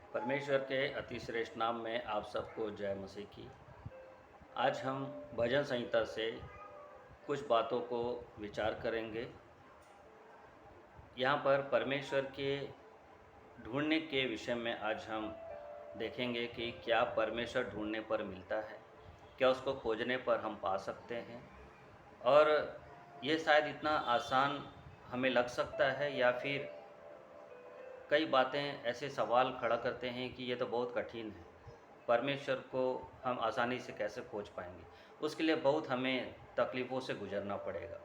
परमेश्वर के अति श्रेष्ठ नाम में आप सबको जय मसीह की। आज हम भजन संहिता से कुछ बातों को विचार करेंगे। यहाँ पर परमेश्वर के ढूंढने के विषय में आज हम देखेंगे कि क्या परमेश्वर ढूंढने पर मिलता है, क्या उसको खोजने पर हम पा सकते हैं। और ये शायद इतना आसान हमें लग सकता है या फिर कई बातें ऐसे सवाल खड़ा करते हैं कि ये तो बहुत कठिन है, परमेश्वर को हम आसानी से कैसे खोज पाएंगे। उसके लिए बहुत हमें तकलीफ़ों से गुजरना पड़ेगा,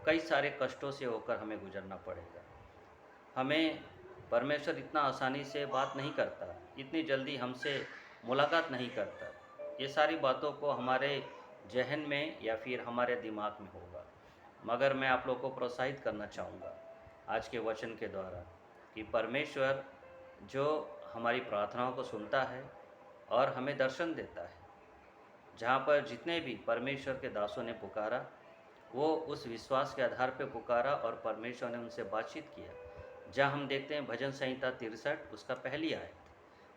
कई सारे कष्टों से होकर हमें गुजरना पड़ेगा। हमें परमेश्वर इतना आसानी से बात नहीं करता, इतनी जल्दी हमसे मुलाकात नहीं करता। ये सारी बातों को हमारे जहन में या फिर हमारे दिमाग में होगा, मगर मैं आप लोग को प्रोत्साहित करना चाहूँगा आज के वचन के द्वारा कि परमेश्वर जो हमारी प्रार्थनाओं को सुनता है और हमें दर्शन देता है। जहाँ पर जितने भी परमेश्वर के दासों ने पुकारा, वो उस विश्वास के आधार पर पुकारा और परमेश्वर ने उनसे बातचीत किया। जहाँ हम देखते हैं भजन संहिता 63 उसका पहली आयत,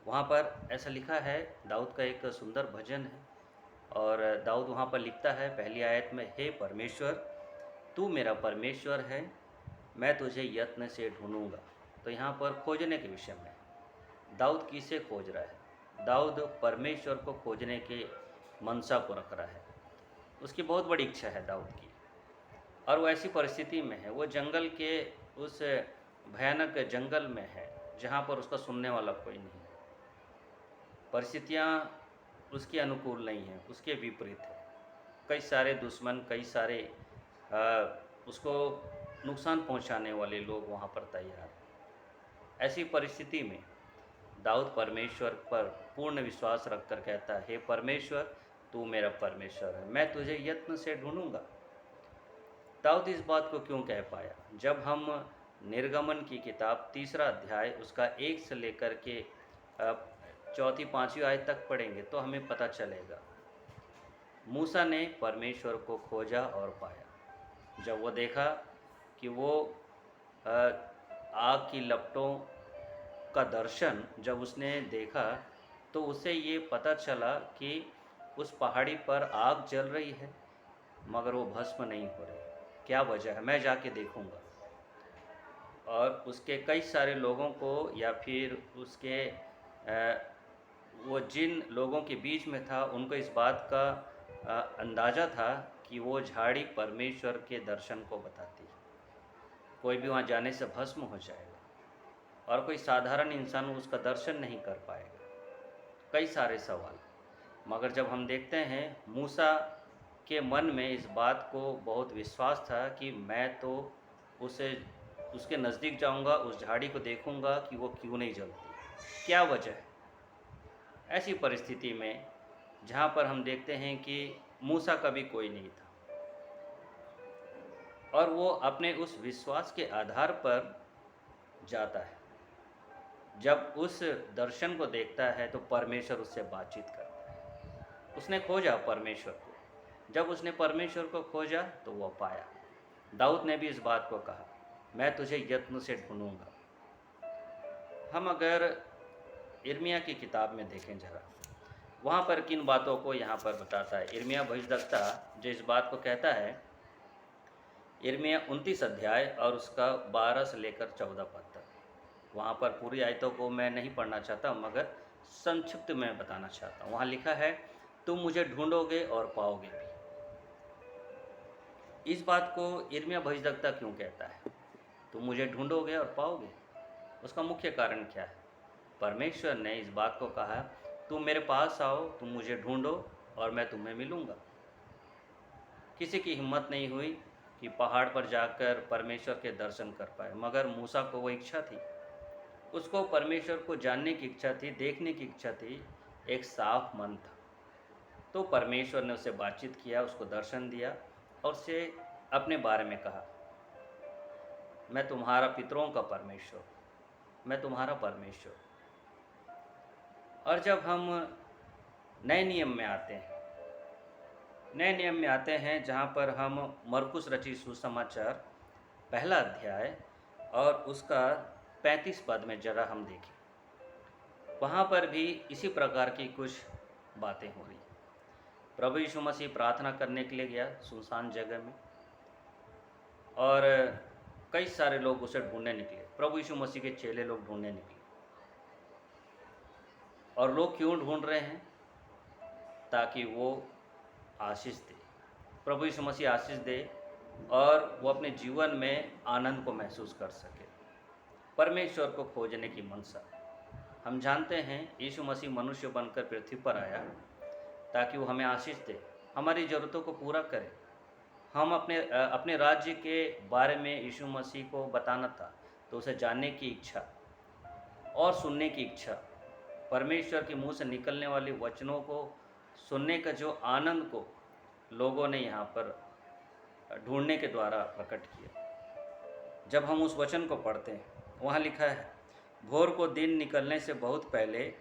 वहाँ पर ऐसा लिखा है, दाऊद का एक सुंदर भजन है। और दाऊद वहाँ पर लिखता है पहली आयत में, हे परमेश्वर तू मेरा परमेश्वर है, मैं तुझे यत्न से ढूंढूंगा। तो यहाँ पर खोजने के विषय में दाऊद किसे खोज रहा है? दाऊद परमेश्वर को खोजने के मनसा को रख रहा है। उसकी बहुत बड़ी इच्छा है दाऊद की, और वो ऐसी परिस्थिति में है, वो जंगल के उस भयानक जंगल में है जहाँ पर उसका सुनने वाला कोई नहीं। परिस्थितियाँ उसके अनुकूल नहीं हैं, उसके विपरीत है। कई सारे दुश्मन, कई सारे उसको नुकसान पहुंचाने वाले लोग वहाँ पर तैयार हैं। ऐसी परिस्थिति में दाऊद परमेश्वर पर पूर्ण विश्वास रखकर कहता है, हे परमेश्वर तू मेरा परमेश्वर है, मैं तुझे यत्न से ढूंढूंगा। दाऊद इस बात को क्यों कह पाया? जब हम निर्गमन की किताब 3 अध्याय उसका 1 से लेकर के 4-5 आयत तक पढ़ेंगे तो हमें पता चलेगा। मूसा ने परमेश्वर को खोजा और पाया। जब वो देखा कि वो आग की लपटों का दर्शन जब उसने देखा, तो उसे ये पता चला कि उस पहाड़ी पर आग जल रही है मगर वो भस्म नहीं हो रही। क्या वजह है? मैं जाके देखूंगा। और उसके कई सारे लोगों को या फिर उसके वो जिन लोगों के बीच में था उनको इस बात का अंदाज़ा था कि वो झाड़ी परमेश्वर के दर्शन को बताती है। कोई भी वहाँ जाने से भस्म हो जाएगा और कोई साधारण इंसान उसका दर्शन नहीं कर पाएगा। कई सारे सवाल, मगर जब हम देखते हैं मूसा के मन में इस बात को बहुत विश्वास था कि मैं तो उसके नज़दीक जाऊंगा, उस झाड़ी को देखूंगा कि वो क्यों नहीं जलती, क्या वजह है। ऐसी परिस्थिति में जहाँ पर हम देखते हैं कि मूसा का भी कोई नहीं था और वो अपने उस विश्वास के आधार पर जाता है। जब उस दर्शन को देखता है तो परमेश्वर उससे बातचीत करता है। उसने खोजा परमेश्वर को, जब उसने परमेश्वर को खोजा तो वह पाया। दाऊद ने भी इस बात को कहा, मैं तुझे यत्न से ढूंढूंगा। हम अगर यिर्मयाह की किताब में देखें जरा, वहाँ पर किन बातों को यहाँ पर बताता है। यिर्मयाह भविष्यद्वक्ता जो इस बात को कहता है, यिर्मयाह 29 अध्याय और उसका 12 से लेकर 14 पद तक। वहाँ पर पूरी आयतों को मैं नहीं पढ़ना चाहता मगर संक्षिप्त में बताना चाहता हूँ। वहाँ लिखा है, तुम मुझे ढूंढोगे और पाओगे भी। इस बात को यिर्मयाह भविष्यद्वक्ता क्यों कहता है, तुम मुझे ढूंढोगे और पाओगे? उसका मुख्य कारण क्या है? परमेश्वर ने इस बात को कहा, तुम मेरे पास आओ, तुम मुझे ढूंढो और मैं तुम्हें मिलूँगा। किसी की हिम्मत नहीं हुई कि पहाड़ पर जाकर परमेश्वर के दर्शन कर पाए, मगर मूसा को वो इच्छा थी। उसको परमेश्वर को जानने की इच्छा थी, देखने की इच्छा थी, एक साफ मन था। तो परमेश्वर ने उससे बातचीत किया, उसको दर्शन दिया और उससे अपने बारे में कहा, मैं तुम्हारा पितरों का परमेश्वर, मैं तुम्हारा परमेश्वर। और जब हम नए नियम में आते हैं, जहाँ पर हम मरकुस रचित सुसमाचार पहला अध्याय और उसका 35 पद में जरा हम देखें। वहाँ पर भी इसी प्रकार की कुछ बातें हो रही। प्रभु यीशु मसीह प्रार्थना करने के लिए गया सुनसान जगह में, और कई सारे लोग उसे ढूंढने निकले। प्रभु यीशु मसीह के चेले लोग ढूंढने निकले। और लोग क्यों ढूंढ रहे हैं? ताकि वो आशीष दे, प्रभु यीशु मसीह आशीष दे और वो अपने जीवन में आनंद को महसूस कर सके। परमेश्वर को खोजने की मनसा। हम जानते हैं यीशु मसीह मनुष्य बनकर पृथ्वी पर आया ताकि वो हमें आशीष दे, हमारी ज़रूरतों को पूरा करे। हम अपने राज्य के बारे में यीशु मसीह को बताना था, तो उसे जानने की इच्छा और सुनने की इच्छा, परमेश्वर के मुंह से निकलने वाले वचनों को सुनने का जो आनंद को लोगों ने यहाँ पर ढूंढने के द्वारा प्रकट किया। जब हम उस वचन को पढ़ते हैं, वहाँ लिखा है, भोर को दिन निकलने से बहुत पहले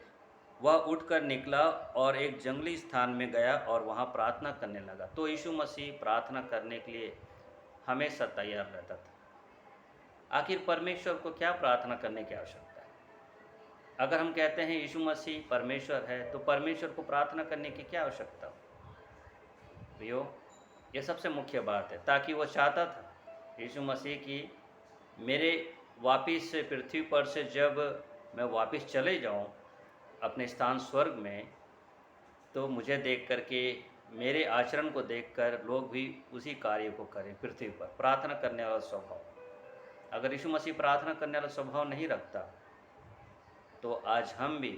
वह उठकर निकला और एक जंगली स्थान में गया और वहाँ प्रार्थना करने लगा। तो यीशु मसीह प्रार्थना करने के लिए हमेशा तैयार रहता था। आखिर परमेश्वर को क्या प्रार्थना करने की आवश्यकता है? अगर हम कहते हैं यीशु मसीह परमेश्वर है, तो परमेश्वर को प्रार्थना करने की क्या आवश्यकता हो? प्रियो, ये सबसे मुख्य बात है। ताकि वो चाहता था यीशु मसीह की मेरे वापिस से पृथ्वी पर से जब मैं वापिस चले जाऊं अपने स्थान स्वर्ग में, तो मुझे देख कर के, मेरे आचरण को देखकर लोग भी उसी कार्य को करें पृथ्वी पर। प्रार्थना करने वाला स्वभाव। अगर यीशु मसीह प्रार्थना करने वाला स्वभाव नहीं रखता, तो आज हम भी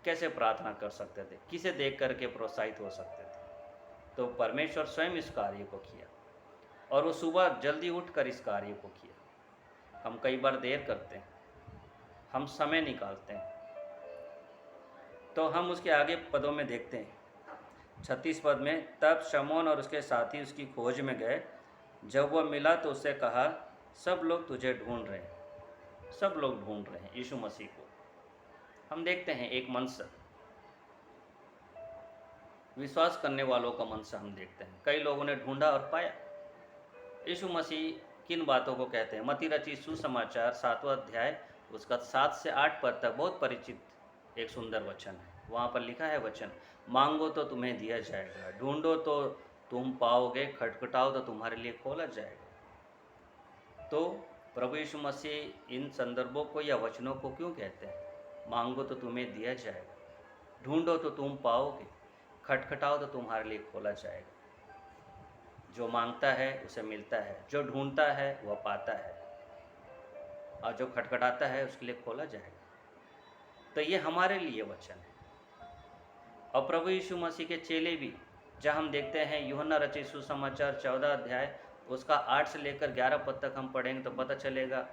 कैसे प्रार्थना कर सकते थे? किसे देख कर के प्रोत्साहित हो सकते थे? तो परमेश्वर स्वयं इस कार्य को किया, और वो सुबह जल्दी उठकर इस कार्य को किया। हम कई बार देर करते हैं, हम समय निकालते हैं। तो हम उसके आगे पदों में देखते हैं 36 पद में, तब शमौन और उसके साथी उसकी खोज में गए। जब वह मिला तो उससे कहा, सब लोग तुझे ढूंढ रहे हैं। सब लोग ढूंढ रहे हैं यीशु मसीह को। हम देखते हैं एक मनसा, विश्वास करने वालों का मनसा हम देखते हैं। कई लोगों ने ढूंढा और पाया। यीशु मसीह किन बातों को कहते हैं? मत्ती रचित सुसमाचार 7वां अध्याय उसका 7 से 8 पद तक बहुत परिचित एक सुंदर वचन है। वहाँ पर लिखा है वचन, मांगो तो तुम्हें दिया जाएगा, ढूंढो तो तुम पाओगे, खटखटाओ तो तुम्हारे लिए खोला जाएगा। तो प्रभु यीशु मसीह इन संदर्भों को या वचनों को क्यों कहते हैं? मांगो तो तुम्हें दिया जाएगा, ढूंढो तो तुम पाओगे, खटखटाओ तो तुम्हारे लिए खोला जाएगा। जो मांगता है उसे मिलता है, जो ढूंढता है वह पाता है, और जो खटखटाता है उसके लिए खोला जाएगा। तो ये हमारे लिए वचन है। और प्रभु यीशु मसीह के चेले भी, जहाँ हम देखते हैं यूहन्ना रचित सुसमाचार 14 अध्याय उसका 8 से लेकर 11 पद तक हम पढ़ेंगे तो पता चलेगा।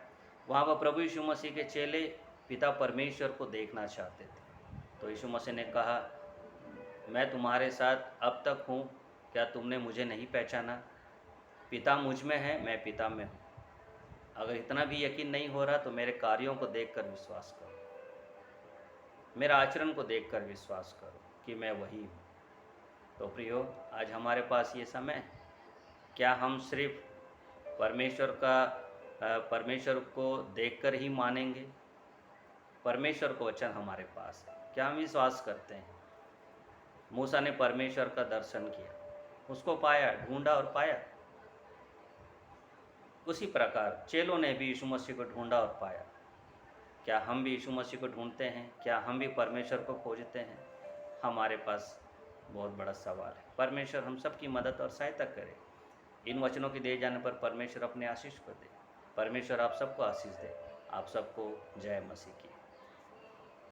वहाँ पर प्रभु यीशु मसीह के चेले पिता परमेश्वर को देखना चाहते थे। तो यीशु मसीह ने कहा, मैं तुम्हारे साथ अब तक हूँ, क्या तुमने मुझे नहीं पहचाना? पिता मुझ में है, मैं पिता में हूँ। अगर इतना भी यकीन नहीं हो रहा तो मेरे कार्यों को देखकर विश्वास करो, मेरा आचरण को देखकर विश्वास करो कि मैं वही हूँ। तो प्रियो, आज हमारे पास ये समय है। क्या हम सिर्फ परमेश्वर को देखकर ही मानेंगे? परमेश्वर का वचन हमारे पास है, क्या हम विश्वास करते हैं? मूसा ने परमेश्वर का दर्शन किया, उसको पाया, ढूंढा और पाया। उसी प्रकार चेलों ने भी यीशु मसीह को ढूंढा और पाया। क्या हम भी यीशु मसीह को ढूंढते हैं? क्या हम भी परमेश्वर को खोजते हैं? हमारे पास बहुत बड़ा सवाल है। परमेश्वर हम सब की मदद और सहायता करे। इन वचनों के दिए जाने पर परमेश्वर अपने आशीष को दे। परमेश्वर आप सबको आशीष दे। आप सबको जय मसीह की।